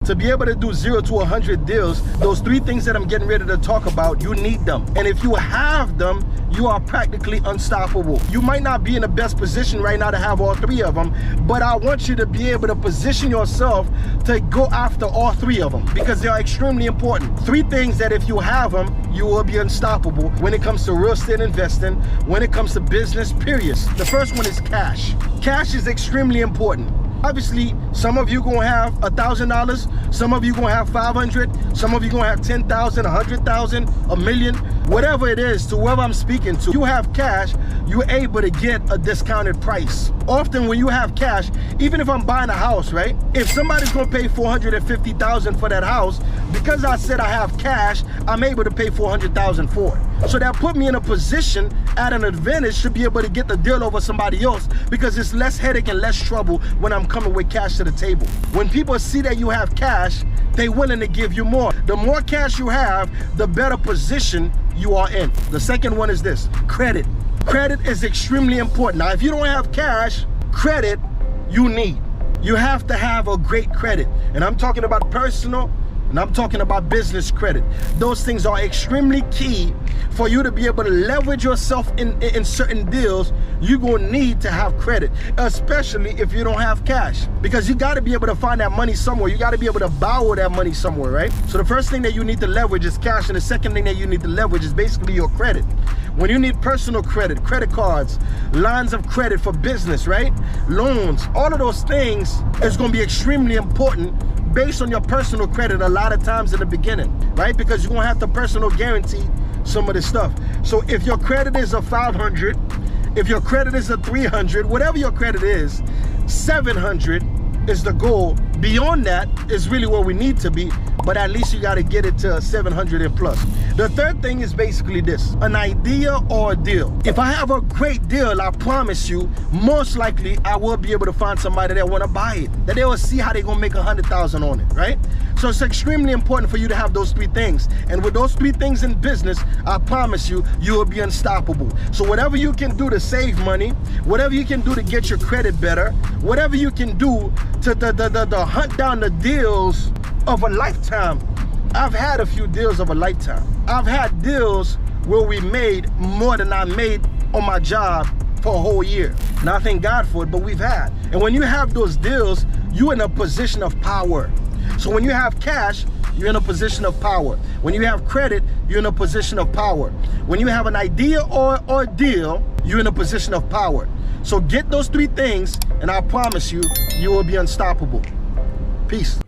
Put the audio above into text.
To be able to do 0 to 100 deals, those 3 things that I'm getting ready to talk about, you need them. And if you have them, you are practically unstoppable. You might not be in the best position right now to have all 3 of them, but I want you to be able to position yourself to go after all 3 of them because they are extremely important. 3 things that if you have them, you will be unstoppable when it comes to real estate investing, when it comes to business, period. The first one is cash. Cash is extremely important. Obviously, some of you gonna have $1,000, some of you gonna have 500, some of you gonna have 10,000, 100,000, a million, whatever it is, to whoever I'm speaking to. You have cash, you're able to get a discounted price. Often when you have cash, even if I'm buying a house, right? If somebody's gonna pay $450,000 for that house, because I said I have cash, I'm able to pay $400,000 for it. So that put me in a position at an advantage to be able to get the deal over somebody else because it's less headache and less trouble when I'm coming with cash to the table. When people see that you have cash, they're willing to give you more. The more cash you have, the better position you are in. The second one is this, credit. Credit is extremely important. Now, if you don't have cash, credit you need. You have to have a great credit. And I'm talking about personal, and I'm talking about business credit. Those things are extremely key for you to be able to leverage yourself in certain deals. You're gonna need to have credit, especially if you don't have cash, because you gotta be able to find that money somewhere. You gotta be able to borrow that money somewhere, right? So the first thing that you need to leverage is cash, and the second thing that you need to leverage is basically your credit. When you need personal credit, credit cards, lines of credit for business, right? Loans, all of those things is gonna be extremely important based on your personal credit a lot of times in the beginning, right? Because you're gonna have to personal guarantee some of this stuff. So if your credit is a 500, if your credit is a 300, whatever your credit is, 700 is the goal. Beyond that is really where we need to be, but at least you gotta get it to 700 and plus. The third thing is basically this, an idea or a deal. If I have a great deal, I promise you, most likely I will be able to find somebody that wanna buy it, that they will see how they're gonna make 100,000 on it, right? So it's extremely important for you to have those 3 things. And with those 3 things in business, I promise you, you will be unstoppable. So whatever you can do to save money, whatever you can do to get your credit better, whatever you can do to hunt down the deals of a lifetime. I've had a few deals of a lifetime. I've had deals where we made more than I made on my job for a whole year. And I thank God for it, but we've had. And when you have those deals, you're in a position of power. So when you have cash, you're in a position of power. When you have credit, you're in a position of power. When you have an idea or deal, you're in a position of power. So get those 3 things, and I promise you, you will be unstoppable. Peace.